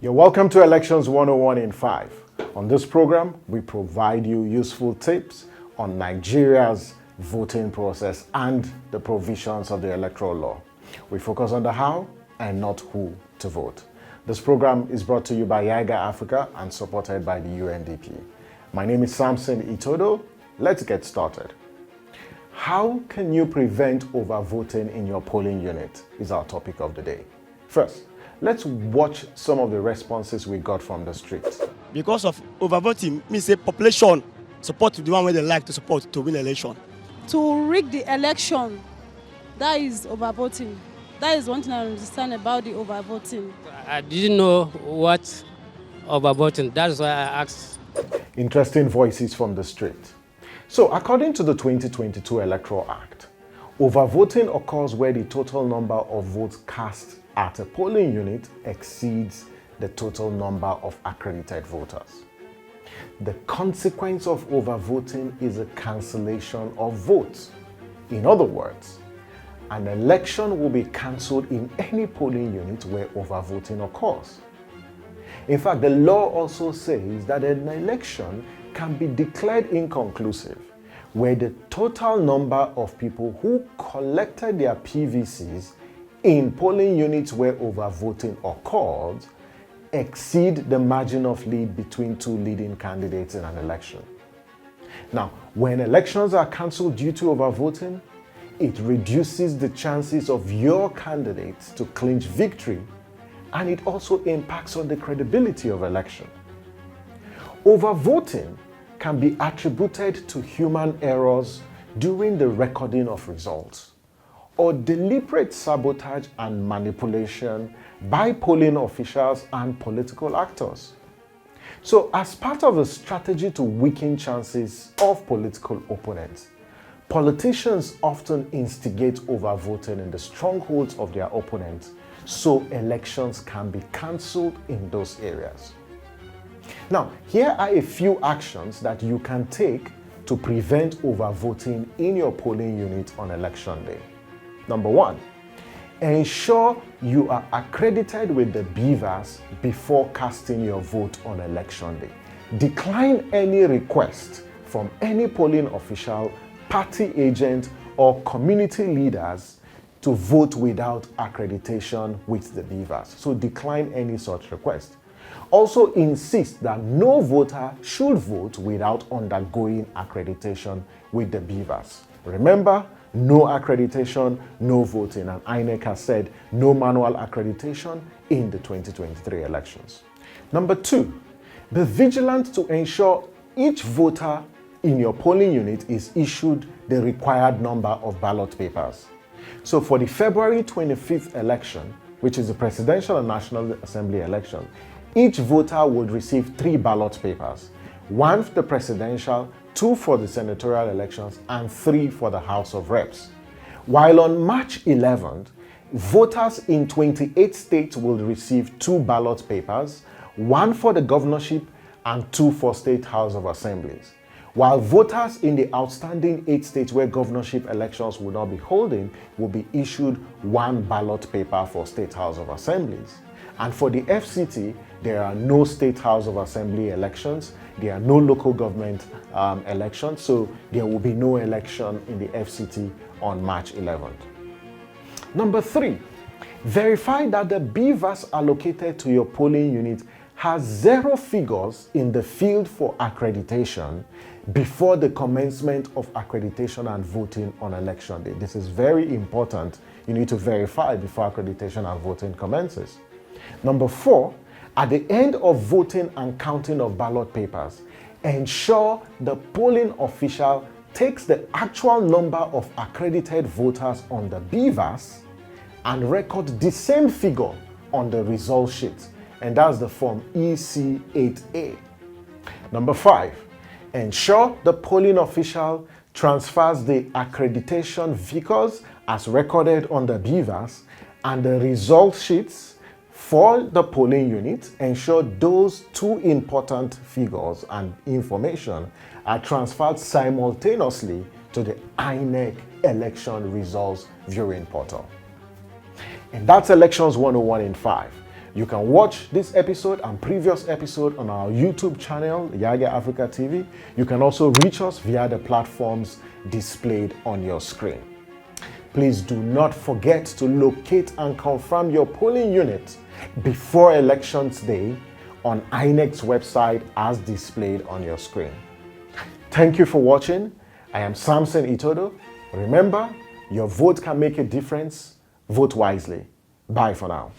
You're welcome to Elections 101 in 5. On this program, we provide you useful tips on Nigeria's voting process and the provisions of the electoral law. We focus on the how and not who to vote. This program is brought to you by YIGA Africa and supported by the UNDP. My name is Samson Itodo. Let's get started. How can you prevent overvoting in your polling unit is our topic of the day. First, let's watch some of the responses we got from the streets. Because of overvoting means a population support the one where they like to support to win election. To rig the election, that is overvoting. That is one thing I understand about the overvoting. I didn't know what overvoting. That's why I asked. Interesting voices from the street. So, according to the 2022 Electoral Act, overvoting occurs where the total number of votes cast at a polling unit exceeds the total number of accredited voters. The consequence of overvoting is a cancellation of votes. In other words, an election will be cancelled in any polling unit where overvoting occurs. In fact, the law also says that an election can be declared inconclusive where the total number of people who collected their PVCs in polling units where overvoting occurred exceed the margin of lead between two leading candidates in an election. Now, when elections are cancelled due to overvoting, it reduces the chances of your candidates to clinch victory, and it also impacts on the credibility of election. Overvoting can be attributed to human errors during the recording of results, or deliberate sabotage and manipulation by polling officials and political actors. So, as part of a strategy to weaken chances of political opponents, politicians often instigate overvoting in the strongholds of their opponents so elections can be cancelled in those areas. Now, here are a few actions that you can take to prevent overvoting in your polling unit on election day. Number 1, ensure you are accredited with the BVAS before casting your vote on election day. Decline any request from any polling official, party agent, or community leaders to vote without accreditation with the BVAS. So decline any such request. Also insist that no voter should vote without undergoing accreditation with the BVAS. Remember, no accreditation, no voting, and INEC has said no manual accreditation in the 2023 elections. Number 2, be vigilant to ensure each voter in your polling unit is issued the required number of ballot papers. So for the February 25th election, which is the Presidential and National Assembly election, each voter would receive 3 ballot papers, 1 for the presidential, 2 for the senatorial elections, and 3 for the House of Reps. While on March 11th, voters in 28 states will receive 2 ballot papers, 1 for the governorship and 2 for state House of Assemblies. While voters in the outstanding 8 states where governorship elections will not be holding will be issued 1 ballot paper for state House of Assemblies. And for the FCT, there are no state House of Assembly elections, there are no local government elections, so there will be no election in the FCT on March 11th. Number 3, verify that the BVAS allocated to your polling unit has 0 figures in the field for accreditation before the commencement of accreditation and voting on election day. This is very important. You need to verify before accreditation and voting commences. Number 4, at the end of voting and counting of ballot papers, ensure the polling official takes the actual number of accredited voters on the BVAS and record the same figure on the result sheet, and that's the form EC8A. Number 5, ensure the polling official transfers the accreditation figures as recorded on the BVAS and the result sheets for the polling unit. Ensure those 2 important figures and information are transferred simultaneously to the INEC election results viewing portal. And that's Elections 101 in 5. You can watch this episode and previous episode on our YouTube channel, Yage Africa TV. You can also reach us via the platforms displayed on your screen. Please do not forget to locate and confirm your polling unit before Elections Day on INEC's website as displayed on your screen. Thank you for watching. I am Samson Itodo. Remember, your vote can make a difference. Vote wisely. Bye for now.